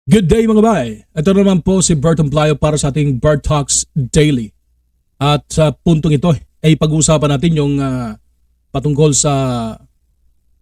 Good day mga bay! Ito naman po si Bert para sa ating Bert Talks Daily. At sa puntong ito ay pag-uusapan natin yung patungkol sa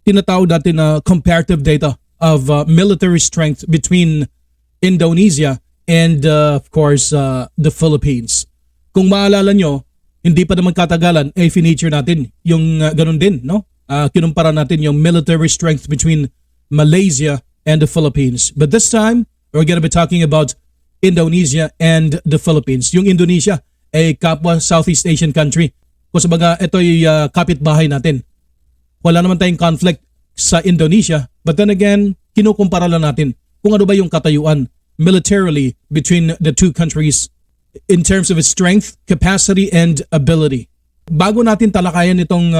tinatawag natin na comparative data of military strength between Indonesia and of course the Philippines. Kung maalala nyo, hindi pa naman katagalan ay feature natin yung ganun din, no? Kinumpara natin yung military strength between Malaysia and the Philippines. But this time, we're going to be talking about Indonesia and the Philippines. Yung Indonesia ay kapwa Southeast Asian country. Kung sabaga, ito ay kapitbahay natin. Wala naman tayong conflict sa Indonesia. But then again, kinukumpara lang natin kung ano ba yung katayuan militarily between the two countries in terms of its strength, capacity, and ability. Bago natin talakayan itong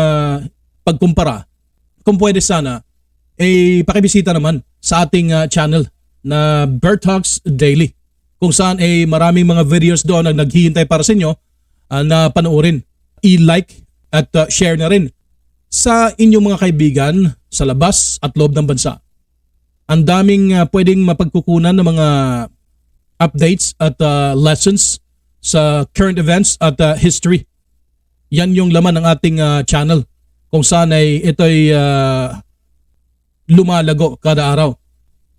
pagkumpara, kung pwede sana, pakibisita naman sa ating channel na Bert Talks Daily, kung saan maraming mga videos doon ang naghihintay para sa inyo na panoorin. I-like at share na rin sa inyong mga kaibigan sa labas at loob ng bansa. Ang daming pwedeng mapagkukunan ng mga updates at lessons sa current events at history. Yan yung laman ng ating channel, kung saan ito'y lumalago kada araw.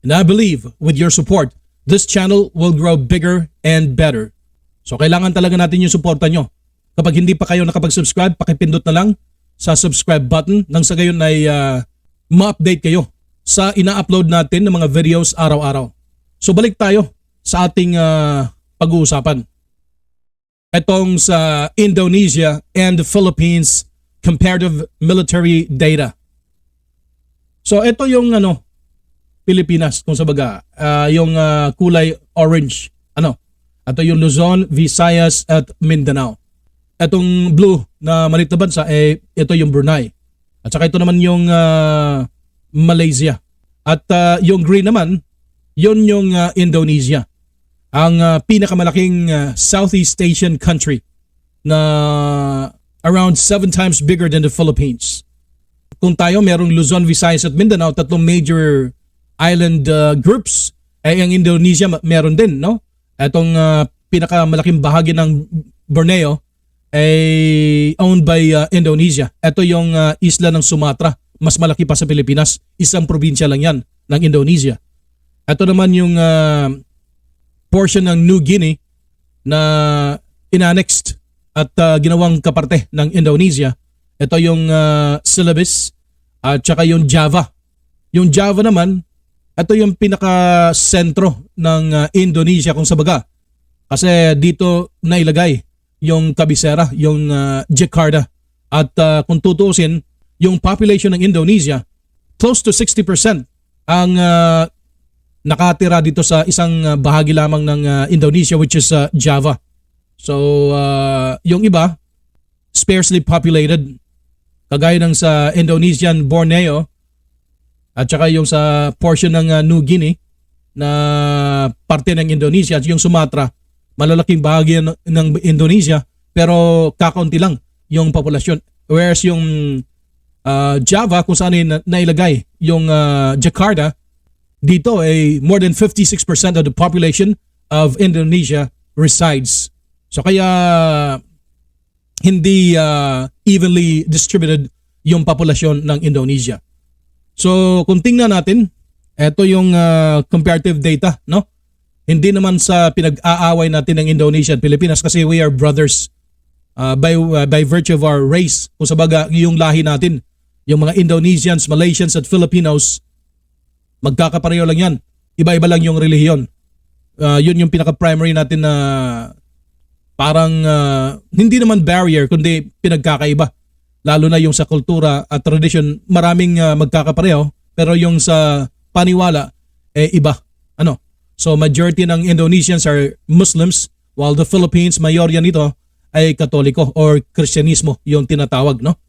And I believe with your support, this channel will grow bigger and better. So kailangan talaga natin yung suporta nyo. Kapag hindi pa kayo nakapag-subscribe, pakipindot na lang sa subscribe button nang sa gayon ay ma-update kayo sa ina-upload natin ng mga videos araw-araw. So balik tayo sa ating pag-uusapan. Itong sa Indonesia and the Philippines comparative military data. So ito yung Pilipinas kung sabaga, yung kulay orange. Ito yung Luzon, Visayas at Mindanao. Itong blue na maliit na bansa ito yung Brunei. At saka ito naman yung Malaysia. At yung green naman, yun yung Indonesia. Ang pinakamalaking Southeast Asian country na around 7 times bigger than the Philippines. Kung tayo merong Luzon, Visayas at Mindanao, tatlong major island groups, ang Indonesia meron din, no? Itong pinakamalaking bahagi ng Borneo ay owned by Indonesia. Ito yung isla ng Sumatra, mas malaki pa sa Pilipinas. Isang probinsya lang yan ng Indonesia. Ito naman yung portion ng New Guinea na inannexed at ginawang kaparte ng Indonesia. Ito yung Celebes at saka yung Java. Yung Java naman, ito yung pinaka-sentro ng Indonesia kung sabaga. Kasi dito nailagay yung kabisera, yung Jakarta. At kung tutuusin, yung population ng Indonesia, close to 60% ang nakatira dito sa isang bahagi lamang ng Indonesia, which is Java. So yung iba, sparsely populated, kagaya ng sa Indonesian Borneo, at saka yung sa portion ng New Guinea na parte ng Indonesia at yung Sumatra, malalaking bahagi ng Indonesia pero kakaunti lang yung populasyon. Whereas yung Java, kung saan nailagay yung Jakarta, dito ay more than 56% of the population of Indonesia resides. So kaya hindi evenly distributed yung populasyon ng Indonesia. So kung tingnan natin, ito yung comparative data, no? Hindi naman sa pinag-aaway natin ng Indonesia at Pilipinas kasi we are brothers by virtue of our race. Kung sabaga yung lahi natin, yung mga Indonesians, Malaysians at Filipinos, magkakapareho lang yan. Iba-iba lang yung relihiyon. Yun yung pinaka-primary natin na parang hindi naman barrier kundi pinagkakaiba. Lalo na yung sa kultura at tradition, maraming magkakapareho, pero yung sa paniwala iba. So majority ng Indonesians are Muslims, while the Philippines, mayorya nito ay Katoliko or Kristyanismo yung tinatawag, no?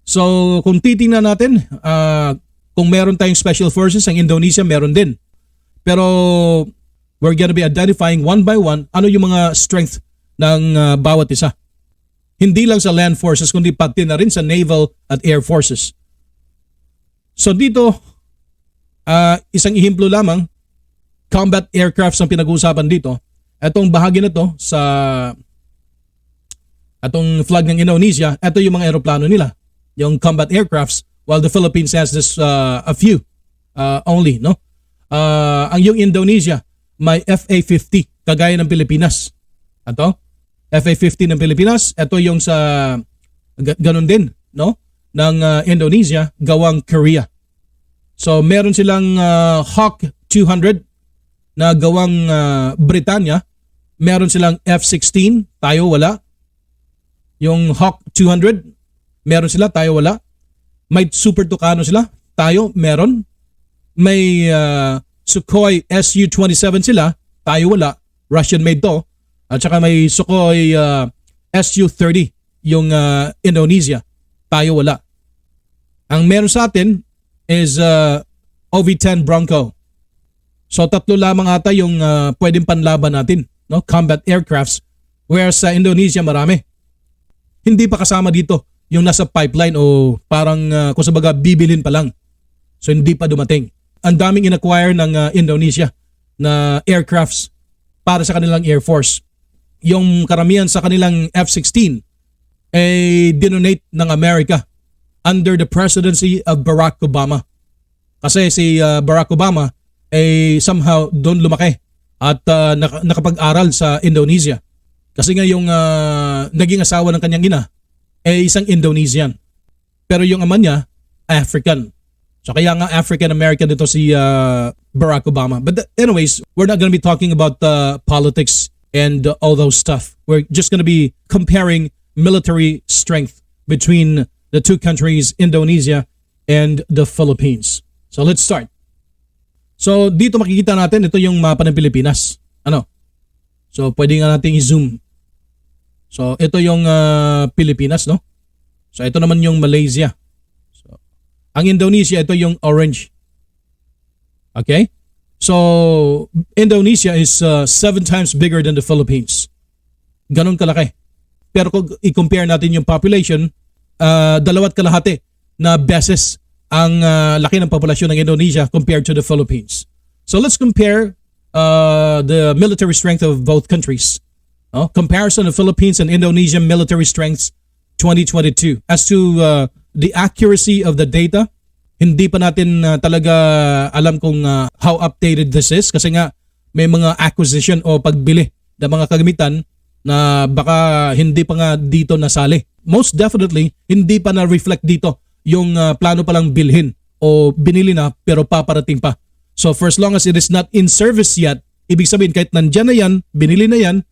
So kung titingnan natin, kung meron tayong special forces, ang Indonesia meron din. Pero we're gonna be identifying one by one ano yung mga strength ng bawat isa. Hindi lang sa land forces kundi pati na rin sa naval at air forces. So dito, isang ehemplo lamang combat aircrafts ang pinag-uusapan dito. Etong bahagi na to sa atong flag ng Indonesia, ito yung mga eroplano nila, yung combat aircrafts, while the Philippines has this a few only, no? Ang yung Indonesia may FA-50 kagaya ng Pilipinas. Ito, FA-50 ng Pilipinas, ito yung sa ganun din, no? Ng Indonesia gawang Korea. So meron silang Hawk 200 na gawang Britanya. Meron silang F-16, tayo wala. Yung Hawk 200, meron sila, tayo wala. May Super Tucano sila, tayo meron. May Sukhoi Su-27 sila, tayo wala. Russian made to. At saka may Sukhoi Su-30, yung Indonesia, tayo wala. Ang meron sa atin is OV-10 Bronco. So tatlo lamang ata yung pwedeng panlaban natin, no? Combat aircrafts, whereas sa Indonesia marami. Hindi pa kasama dito yung nasa pipeline o parang kung sa baga bibilin pa lang. So hindi pa dumating. Ang daming in-acquire ng Indonesia na aircrafts para sa kanilang Air Force. Yung karamihan sa kanilang F-16 ay dinonate ng Amerika under the presidency of Barack Obama. Kasi si Barack Obama ay somehow doon lumaki at nakapag-aral sa Indonesia. Kasi nga yung naging asawa ng kanyang ina ay isang Indonesian. Pero yung ama niya, African. So kaya nga African-American dito si Barack Obama. But anyways, we're not gonna be talking about politics and all those stuff. We're just gonna be comparing military strength between the two countries, Indonesia and the Philippines. So let's start. So dito makikita natin, ito yung mapa ng Pilipinas. Ano? So pwede nga nating i-zoom. So ito yung Pilipinas, no? So ito naman yung Malaysia. So ang Indonesia, ito yung orange. Okay? So Indonesia is 7 times bigger than the Philippines. Ganon kalaki. Pero kung i-compare natin yung population, 2.5 na beses ang laki ng populasyon ng Indonesia compared to the Philippines. So let's compare the military strength of both countries. Comparison of Philippines and Indonesian military strengths 2022. As to the accuracy of the data, hindi pa natin talaga alam kung how updated this is kasi nga may mga acquisition o pagbili ng mga kagamitan na baka hindi pa nga dito nasali. Most definitely, hindi pa na-reflect dito yung plano palang bilhin o binili na pero paparating pa. So for as long as it is not in service yet, ibig sabihin kahit nandyan na yan, binili na yan,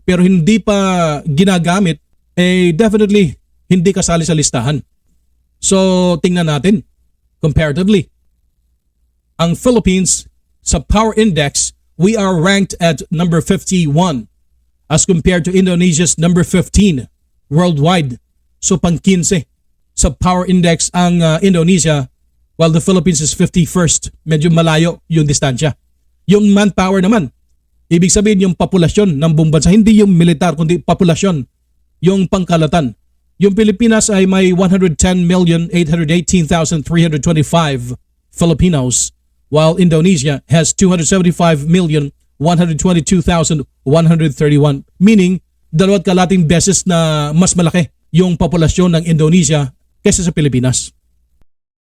pero hindi pa ginagamit, eh definitely hindi kasali sa listahan. So tingnan natin, comparatively. Ang Philippines, sa Power Index, we are ranked at number 51 as compared to Indonesia's number 15 worldwide. So pang-15 sa Power Index ang Indonesia while the Philippines is 51st. Medyo malayo yung distansya. Yung manpower naman, ibig sabihin yung populasyon ng buong bansa, hindi yung militar kundi populasyon, yung pangkalatan. Yung Pilipinas ay may 110,818,325 Filipinos while Indonesia has 275,122,131, meaning 2.5 beses na mas malaki yung populasyon ng Indonesia kaysa sa Pilipinas.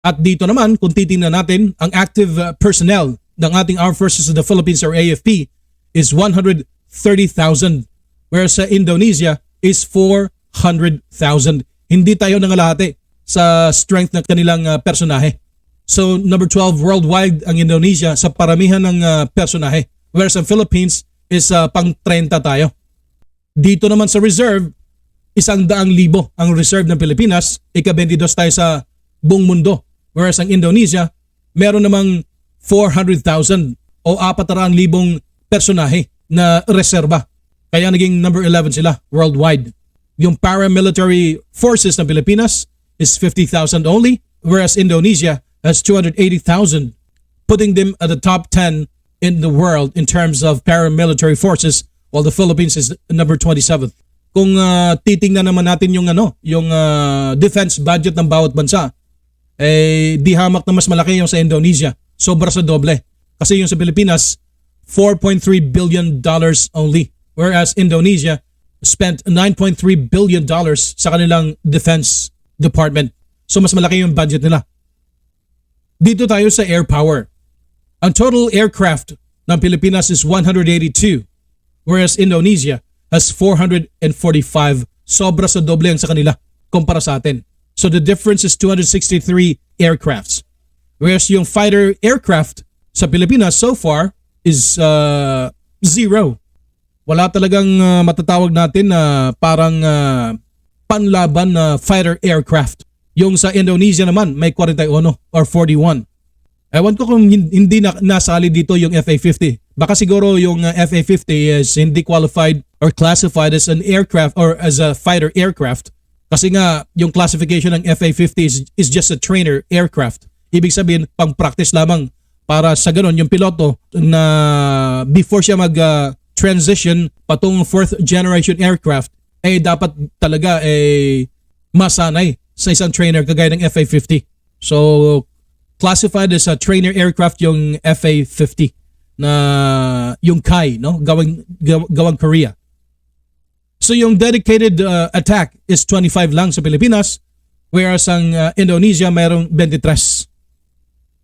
At dito naman, kung titingnan natin, ang active personnel ng ating Armed Forces of the Philippines or AFP is 130,000, whereas sa Indonesia is 400,000. Hindi tayo nangalahati sa strength ng kanilang personahe. So number 12 worldwide ang Indonesia sa paramihan ng personahe, whereas ang Philippines is pang 30 tayo. Dito naman sa reserve, 100,000 ang reserve ng Pilipinas, ika-22 tayo sa buong mundo. Whereas ang Indonesia, meron namang 400,000 o 400,000 personahe na reserba. Kaya naging number 11 sila worldwide. Yung paramilitary forces ng Pilipinas is 50,000 only, whereas Indonesia has 280,000, putting them at the top 10 in the world in terms of paramilitary forces, while the Philippines is number 27th. Kung titingnan naman natin yung defense budget ng bawat bansa, eh di hamak na mas malaki yung sa Indonesia. Sobra sa doble. Kasi yung sa Pilipinas, $4.3 billion only. Whereas Indonesia spent $9.3 billion sa kanilang defense department. So mas malaki yung budget nila. Dito tayo sa air power. Ang total aircraft ng Pilipinas is 182, whereas Indonesia has 445. Sobra sa doble ang sa kanila kumpara sa atin. So the difference is 263 aircrafts. Whereas yung fighter aircraft sa Pilipinas so far is zero. Wala talagang matatawag natin na parang panlaban na fighter aircraft. Yung sa Indonesia naman may 41 or 41. Ewan ko kung hindi nasali dito yung FA-50. Baka siguro yung FA-50 is hindi qualified or classified as an aircraft or as a fighter aircraft. Kasi nga yung classification ng FA-50 is just a trainer aircraft. Ibig sabihin pang practice lamang para sa ganun yung piloto na before siya mag-transition patungong fourth generation aircraft ay dapat talaga masanay sa isang trainer kagaya ng FA-50. So classified as a trainer aircraft yung FA-50 na yung Kai, no? Gawang Korea. So yung dedicated attack is 25 lang sa Pilipinas, whereas ang Indonesia mayroong 23.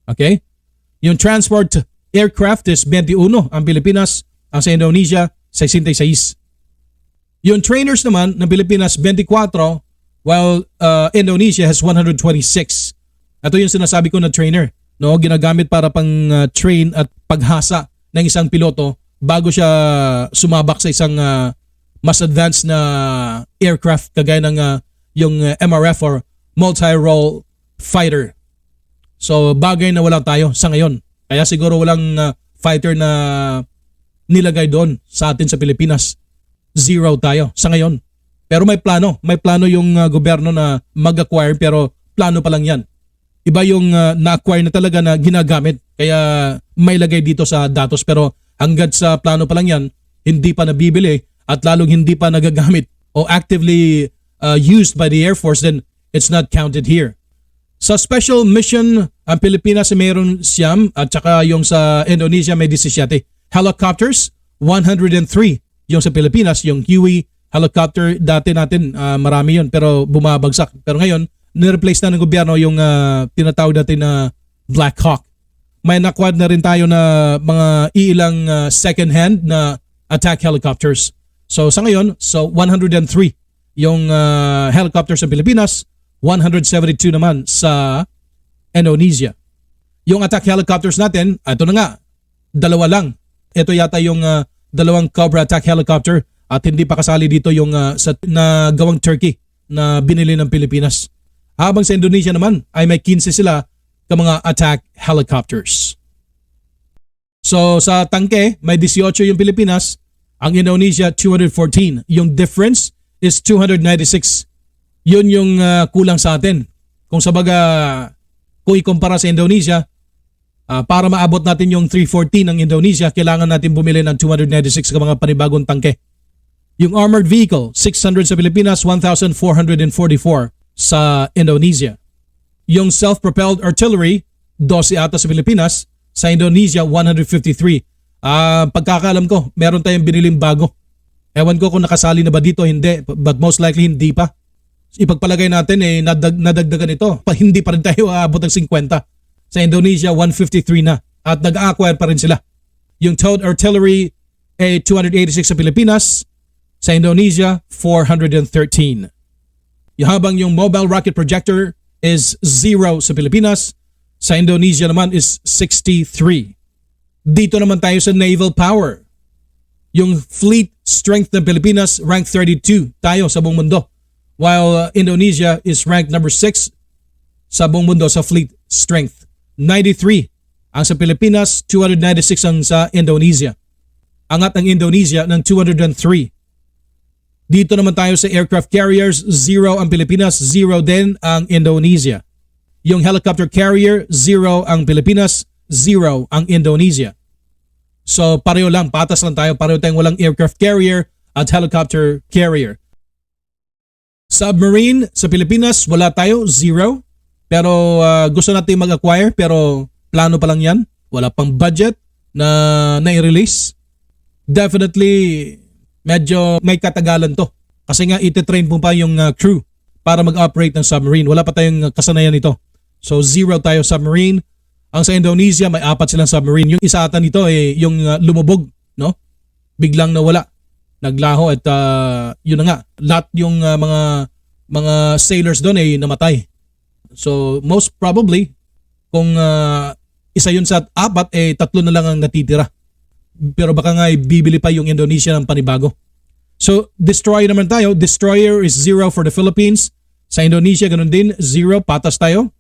Okay? Yung transport aircraft is 21 ang Pilipinas, ang sa Indonesia 66. Yung trainers naman ng Pilipinas 24, while Indonesia has 126. Ito yung sinasabi ko na trainer, no? Ginagamit para pang train at paghasa ng isang piloto bago siya sumabak sa isang mas advanced na aircraft kagaya ng yung MRF or multi-role fighter. So bagay na wala tayo sa ngayon. Kaya siguro walang fighter na nilagay doon sa atin sa Pilipinas. Zero tayo sa ngayon. Pero may plano yung gobyerno na mag-acquire pero plano pa lang yan. Iba yung na-acquire na talaga na ginagamit kaya may lagay dito sa datos pero hanggat sa plano pa lang yan, hindi pa nabibili at lalong hindi pa nagagamit o actively used by the Air Force, then it's not counted here. Sa special mission, ang Pilipinas mayroon siyam at saka yung sa Indonesia may 17. Helicopters, 103. Yung sa Pilipinas, yung Huey helicopter, dati natin marami yun pero bumabagsak. Pero ngayon, nireplace na ng gobyerno yung tinatawag natin na Black Hawk. May nakuha na rin tayo na mga ilang second hand na attack helicopters. So sa ngayon, 103 yung helicopters sa Pilipinas, 172 naman sa Indonesia. Yung attack helicopters natin, ito na nga, dalawa lang. Ito yata yung dalawang Cobra attack helicopter at hindi pa kasali dito yung na gawang Turkey na binili ng Pilipinas. Habang sa Indonesia naman ay may 15 sila ka mga attack helicopters. So sa tangke, may 18 yung Pilipinas, ang Indonesia 214. Yung difference is 296. Yun yung kulang sa atin. Kung sabaga, kung ikumpara sa Indonesia, para maabot natin yung 314 ng Indonesia, kailangan natin bumili ng 296 ka mga panibagong tangke. Yung armored vehicle, 600 sa Pilipinas, 1,444 sa Indonesia. Yung self-propelled artillery, 12 ata sa Pilipinas, sa Indonesia 153. Pagkakaalam ko, meron tayong biniling bago. Ewan ko kung nakasali na ba dito, hindi, but most likely hindi pa. Ipagpalagay natin nadagdagan ito. Hindi pa rin tayo aabot ng 50. Sa Indonesia 153 na at nag-acquire pa rin sila. Yung towed artillery 286 sa Pilipinas, sa Indonesia 413. Habang yung mobile rocket projector is 0 sa Pilipinas, sa Indonesia naman is 63. Dito naman tayo sa naval power. Yung fleet strength ng Pilipinas, rank 32 tayo sa buong mundo. While Indonesia is ranked number 6 sa buong mundo sa fleet strength. 93 ang sa Pilipinas, 296 ang sa Indonesia. Angat ang Indonesia ng 203. Dito naman tayo sa aircraft carriers, 0 ang Pilipinas, 0 din ang Indonesia. Yung helicopter carrier, 0 ang Pilipinas, 0 ang Indonesia. So pareho lang, patas lang tayo, pareho tayong walang aircraft carrier at helicopter carrier. Submarine sa Pilipinas, wala tayo, 0. Pero gusto natin mag-acquire pero plano pa lang yan. Wala pang budget, na nai-release, definitely medyo may katagalan to. Kasi nga ititrain po pa yung crew para mag-operate ng submarine. Wala pa tayong kasanayan nito. So 0 tayo submarine. Ang sa Indonesia may 4 silang submarine. Yung isa ata nito yung lumubog, no? Biglang nawala. Naglaho at yun na nga. Lahat yung mga sailors doon ay namatay. So most probably kung isa yun sa 4 3 na lang ang natitira. Pero baka nga bibili pa yung Indonesia ng panibago. So destroyer naman tayo. Destroyer is 0 for the Philippines. Sa Indonesia ganun din, 0, patas tayo.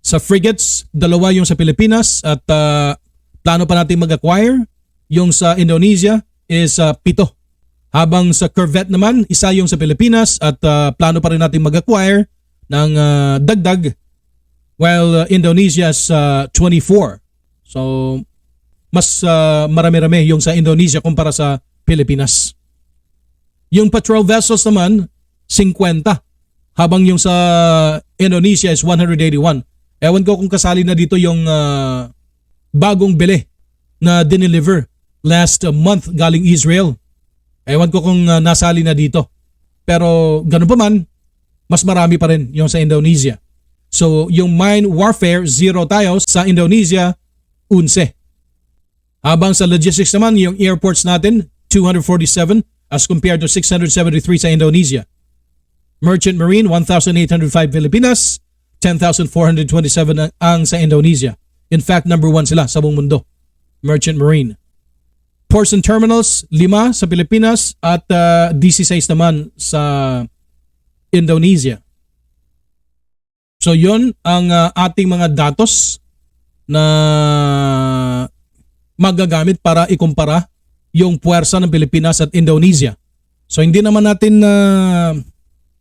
Sa frigates, 2 yung sa Pilipinas at plano pa natin mag-acquire. Yung sa Indonesia is 7. Habang sa corvette naman, 1 yung sa Pilipinas at plano pa rin natin mag-acquire ng dagdag while Indonesia is 24. So mas marami-rami yung sa Indonesia kumpara sa Pilipinas. Yung patrol vessels naman, 50. Habang yung sa Indonesia is 181. Ewan ko kung kasali na dito yung bagong bili na dineliver last month galing Israel. Ewan ko kung nasali na dito. Pero ganun pa man, mas marami pa rin yung sa Indonesia. So yung mine warfare, 0 tayo. Sa Indonesia, 11. Habang sa logistics naman, yung airports natin, 247 as compared to 673 sa Indonesia. Merchant Marine, 1,805 Pilipinas, 10,427 ang sa Indonesia. In fact, number 1 sila sa buong mundo. Merchant Marine. Ports and Terminals, 5 sa Pilipinas at 16 naman sa Indonesia. So yun ang ating mga datos na magagamit para ikumpara yung puwersa ng Pilipinas at Indonesia. So hindi naman natin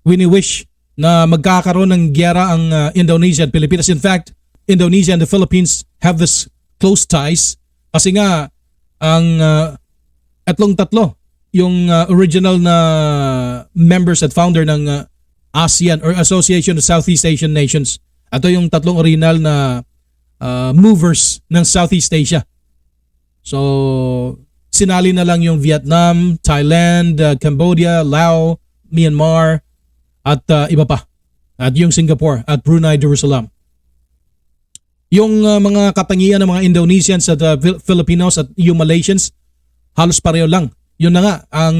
wini-wish na magkakaroon ng gyera ang Indonesia at Pilipinas. In fact, Indonesia and the Philippines have this close ties kasi nga ang tatlo yung original na members at founder ng ASEAN or Association of Southeast Asian Nations. Ito yung tatlong original na movers ng Southeast Asia. So sinali na lang yung Vietnam, Thailand, Cambodia, Laos, Myanmar at iba pa. At yung Singapore at Brunei Darussalam. Yung mga katangian ng mga Indonesians at Filipinos at yung Malaysians halos pareho lang. Yun na nga ang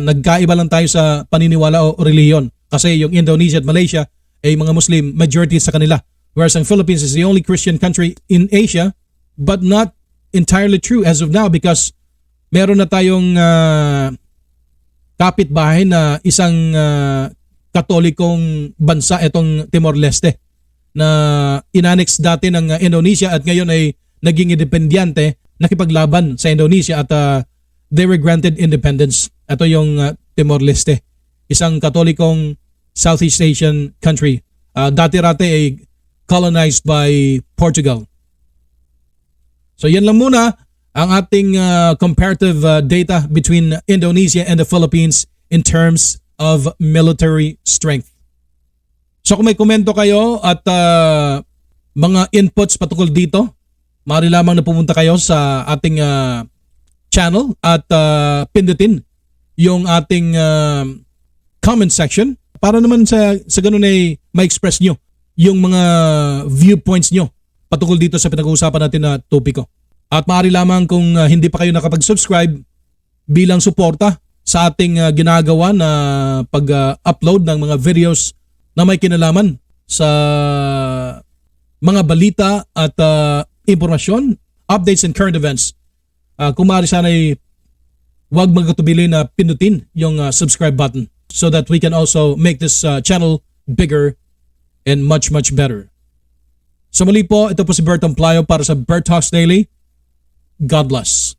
nagkaiba lang tayo sa paniniwala o relihiyon. Kasi yung Indonesia at Malaysia ay mga Muslim majority sa kanila. Whereas ang Philippines is the only Christian country in Asia but not entirely true as of now because meron na tayong kapitbahay na isang katolikong bansa itong Timor-Leste na inanex dati ng Indonesia at ngayon ay naging independyente, nakipaglaban sa Indonesia at they were granted independence. Ito yung Timor-Leste, isang katolikong Southeast Asian country. Dati-rati ay colonized by Portugal. So yan lang muna ang ating comparative data between Indonesia and the Philippines in terms of military strength. So kung may komento kayo at mga inputs patungkol dito, maaari lamang na pumunta kayo sa ating channel at pindutin yung ating comment section para naman sa ganun ay ma-express nyo yung mga viewpoints nyo patungkol dito sa pinag-uusapan natin na topiko. At maaari lamang kung hindi pa kayo nakapag-subscribe bilang suporta sa ating ginagawa na pag-upload ng mga videos na may kinalaman sa mga balita at impormasyon, updates and current events. Kung maaari sana ay huwag magkatubili na pindutin yung subscribe button so that we can also make this channel bigger and much better. So muli po, ito po si Bert para sa Bert Talks Daily. God bless.